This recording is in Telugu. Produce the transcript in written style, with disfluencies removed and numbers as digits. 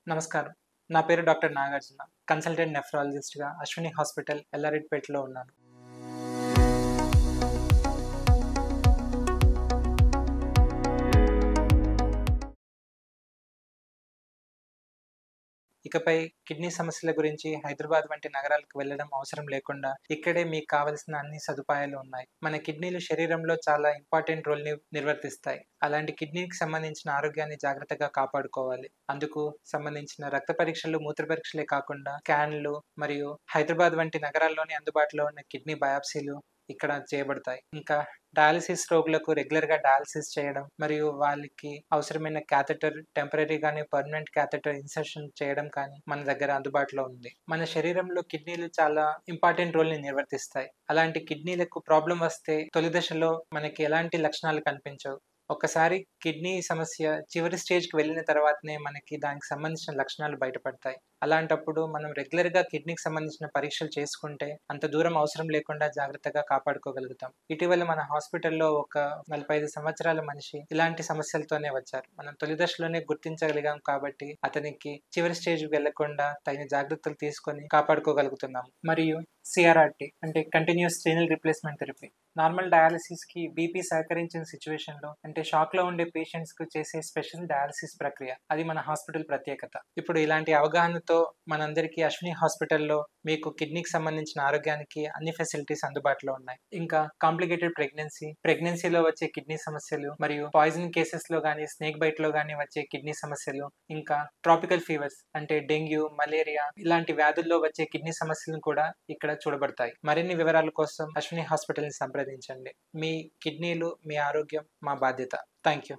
నమస్కారం. నా పేరు డాక్టర్ నాగార్జున. కన్సల్టెంట్ నెఫ్రాలజిస్ట్‌గా అశ్విని హాస్పిటల్, ఎల్లారెడ్డిపేటలో ఉన్నాను. ఇకపై కిడ్నీ సమస్యల గురించి హైదరాబాద్ వంటి నగరాలకు వెళ్ళడం అవసరం లేకుండా ఇక్కడే మీకు కావలసిన అన్ని సదుపాయాలు ఉన్నాయి. మన కిడ్నీలు శరీరంలో చాలా ఇంపార్టెంట్ రోల్‌ని నిర్వర్తిస్తాయి. అలాంటి కిడ్నీకి సంబంధించిన ఆరోగ్యాన్ని జాగ్రత్తగా కాపాడుకోవాలి. అందుకు సంబంధించిన రక్త పరీక్షలు, మూత్ర పరీక్షలే కాకుండా స్కాన్‌లు మరియు హైదరాబాద్ వంటి నగరాల్లోనే అందుబాటులో ఉన్న కిడ్నీ బయాప్సీలు ఇక్కడ చేయబడతాయి. ఇంకా డయాలిసిస్ రోగులకు రెగ్యులర్‌గా డయాలిసిస్ చేయడం మరియు వాళ్ళకి అవసరమైన క్యాథెటర్ టెంపరరీ గాని, పర్మనెంట్ క్యాథెటర్ ఇన్సర్షన్ చేయడం కానీ మన దగ్గర అందుబాటులో ఉంది. మన శరీరంలో కిడ్నీలు చాలా ఇంపార్టెంట్ రోల్‌ని నిర్వర్తిస్తాయి. అలాంటి కిడ్నీలకు ప్రాబ్లమ్ వస్తే తొలి దశలో మనకి ఎలాంటి లక్షణాలు కనిపించవు. ఒక్కసారి కిడ్నీ సమస్య చివరి స్టేజ్‌కి వెళ్ళిన తర్వాతనే మనకి దానికి సంబంధించిన లక్షణాలు బయటపడతాయి. అలాంటప్పుడు మనం రెగ్యులర్‌గా కిడ్నీకి సంబంధించిన పరీక్షలు చేసుకుంటే అంత దూరం అవసరం లేకుండా జాగ్రత్తగా కాపాడుకోగలుగుతాం. ఇటీవల మన హాస్పిటల్‌లో ఒక 45 సంవత్సరాల మనిషి ఇలాంటి సమస్యలతోనే వచ్చారు. మనం తొలి దశలోనే గుర్తించగలిగాం కాబట్టి అతనికి చివరి స్టేజ్‌కి వెళ్ళకుండా తగిన జాగ్రత్తలు తీసుకొని కాపాడుకోగలుగుతున్నాం. మరియు సీఆర్ఆర్‌టీ అంటే continuous renal replacement therapy. Normal డయాలిసిస్‌కి బీపీ సహకరించిన సిట్యుయేషన్‌లో అంటే షాక్‌లో ఉండే పేషెంట్స్‌కు చేసే స్పెషల్ డయాలిసిస్ ప్రక్రియ. అది మన హాస్పిటల్ ప్రత్యేకత. ఇప్పుడు ఇలాంటి అవగాహనతో మనందరికీ అశ్విని హాస్పిటల్‌లో మీకు కిడ్నీకి సంబంధించిన ఆరోగ్యానికి అన్ని ఫెసిలిటీస్ అందుబాటులో ఉన్నాయి. ఇంకా కాంప్లికేటెడ్ ప్రెగ్నెన్సీలో వచ్చే కిడ్నీ సమస్యలు మరియు పాయిజన్ కేసెస్‌లో గాని, స్నేక్ బైట్‌లో గాని వచ్చే కిడ్నీ సమస్యలు, ఇంకా ట్రాపికల్ ఫీవర్స్ అంటే డెంగ్యూ, మలేరియా ఇలాంటి వ్యాధుల్లో వచ్చే కిడ్నీ సమస్యలను కూడా ఇక్కడ చూడబడతాయి. మరిన్ని వివరాల కోసం అశ్విని హాస్పిటల్‌ని సంప్రదించండి. మీ కిడ్నీలు, మీ ఆరోగ్యం మా బాధ్యత. Thank you.